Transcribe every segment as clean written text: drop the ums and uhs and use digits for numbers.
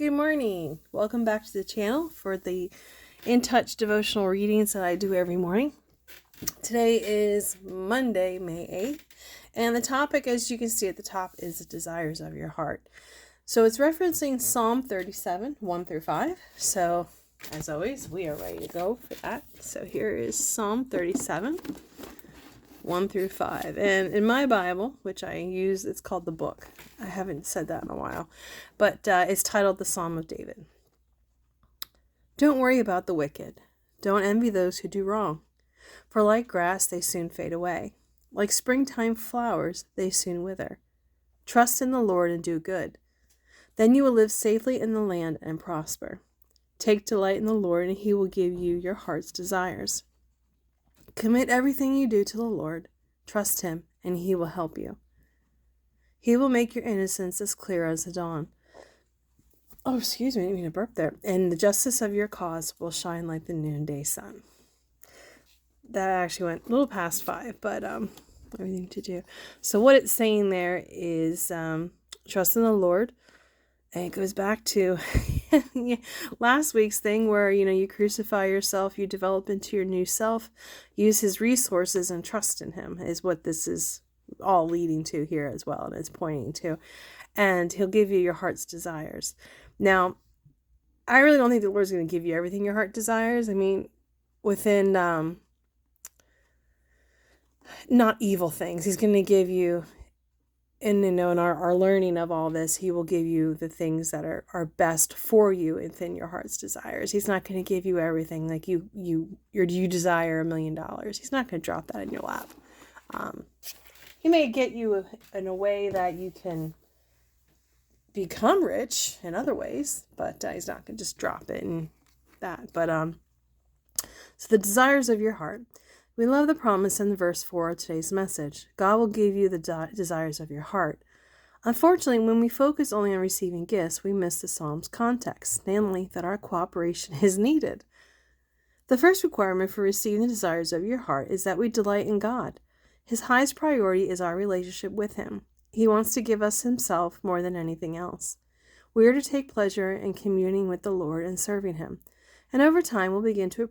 Good morning. Welcome back to the channel for the In Touch devotional readings that I do every morning. Today is Monday, May 8th, and the topic, as you can see at the top, is the desires of your heart. So it's referencing Psalm 37, 1 through 5. So, as always, we are ready to go for that. So here is Psalm 37, 1 through 5. And in my Bible, which I use, it's called the book. I haven't said that in a while, but it's titled the Psalm of David. Don't worry about the wicked. Don't envy those who do wrong. For like grass, they soon fade away. Like springtime flowers, they soon wither. Trust in the Lord and do good. Then you will live safely in the land and prosper. Take delight in the Lord, and he will give you your heart's desires. Commit everything you do to the Lord. Trust him, and he will help you. He will make your innocence as clear as the dawn. Oh, excuse me, I didn't mean to burp there. And the justice of your cause will shine like the noonday sun. That actually went a little past 5, but everything to do. So what it's saying there is trust in the Lord. And it goes back to last week's thing where, you crucify yourself, you develop into your new self, use his resources and trust in him is what this is all leading to here as well. And it's pointing to, and he'll give you your heart's desires. Now, I really don't think the Lord's going to give you everything your heart desires. I mean, within not evil things, he's going to give you, and in our learning of all this, he will give you the things that are best for you within your heart's desires. He's not going to give you everything like you desire $1 million. He's not going to drop that in your lap. He may get you in a way that you can become rich in other ways, but he's not going to just drop it in that. But so the desires of your heart. We love the promise in verse 4 of today's message. God will give you the desires of your heart. Unfortunately, when we focus only on receiving gifts, we miss the Psalm's context, namely that our cooperation is needed. The first requirement for receiving the desires of your heart is that we delight in God. His highest priority is our relationship with him. He wants to give us himself more than anything else. We are to take pleasure in communing with the Lord and serving him. And over time, we'll begin to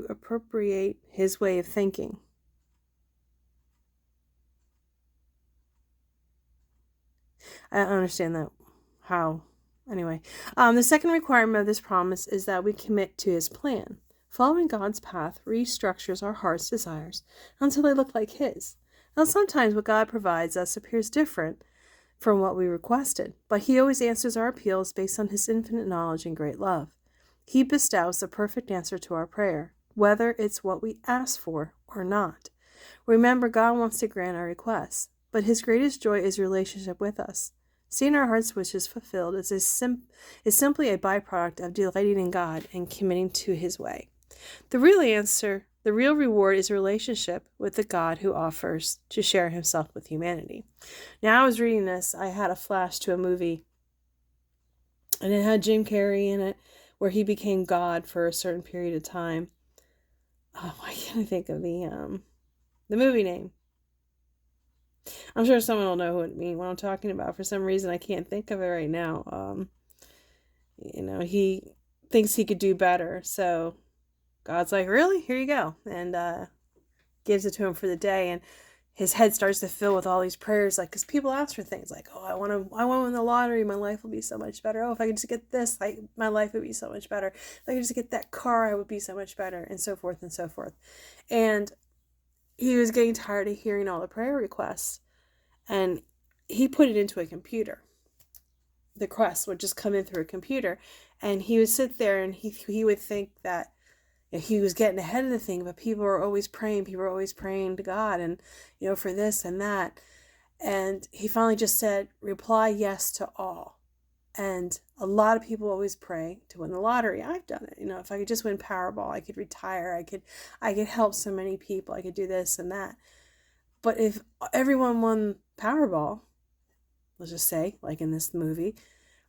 appropriate his way of thinking. I don't understand that. How? Anyway, the second requirement of this promise is that we commit to his plan. Following God's path restructures our heart's desires until they look like his. Now, sometimes what God provides us appears different from what we requested, but he always answers our appeals based on his infinite knowledge and great love. He bestows the perfect answer to our prayer, whether it's what we ask for or not. Remember, God wants to grant our requests, but his greatest joy is relationship with us. Seeing our heart's wishes fulfilled is simply a byproduct of delighting in God and committing to his way. The real reward is a relationship with the God who offers to share himself with humanity. Now, I was reading this, I had a flash to a movie, and it had Jim Carrey in it, where he became God for a certain period of time. Oh, why can't I think of the movie name? I'm sure someone will know what I'm talking about. For some reason, I can't think of it right now. He thinks he could do better, so God's like, really? Here you go. And gives it to him for the day. And his head starts to fill with all these prayers, like, because people ask for things like, oh, I want to win the lottery, my life will be so much better. Oh, if I could just get this, my life would be so much better. If I could just get that car, I would be so much better, and so forth and so forth. And he was getting tired of hearing all the prayer requests, and he put it into a computer. The requests would just come in through a computer, and he would sit there and he would think that he was getting ahead of the thing, but people were always praying to God, and for this and that. And he finally just said, reply yes to all. And a lot of people always pray to win the lottery. I've done it. If I could just win Powerball, I could retire, I could help so many people, I could do this and that. But if everyone won Powerball, let's just say, like in this movie,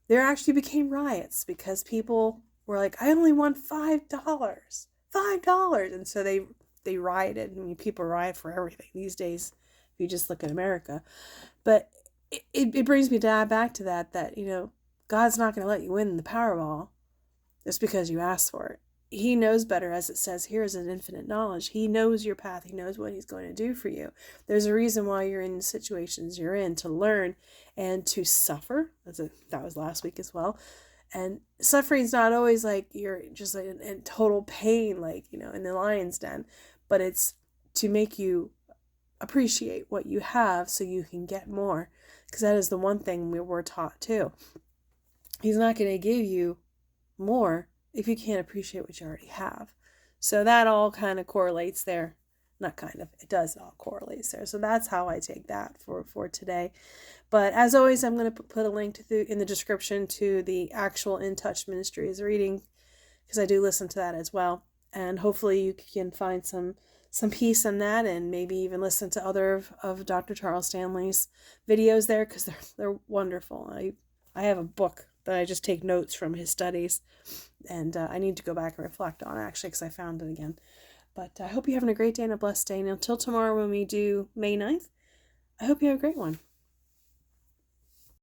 there actually became riots because people were like, I only won $5. And so they rioted. I mean, people riot for everything these days, if you just look at America. But it brings me back to that God's not going to let you win the Powerball just because you asked for it. He knows better, as it says here, is an infinite knowledge. He knows your path. He knows what he's going to do for you. There's a reason why you're in the situations you're in, to learn and to suffer. That was last week as well. And suffering's not always like you're just like in total pain, like, in the lion's den, but it's to make you appreciate what you have so you can get more. Because that is the one thing we were taught too. He's not going to give you more if you can't appreciate what you already have. So that all kind of correlates there. Not kind of, it does all correlates there. So that's how I take that for today. But as always, I'm going to put a link in the description to the actual In Touch Ministries reading, because I do listen to that as well. And hopefully you can find some peace in that, and maybe even listen to other of Dr. Charles Stanley's videos there, because they're wonderful. I have a book that I just take notes from his studies, and I need to go back and reflect on it, actually, because I found it again. But I hope you're having a great day and a blessed day. And until tomorrow when we do May 9th, I hope you have a great one.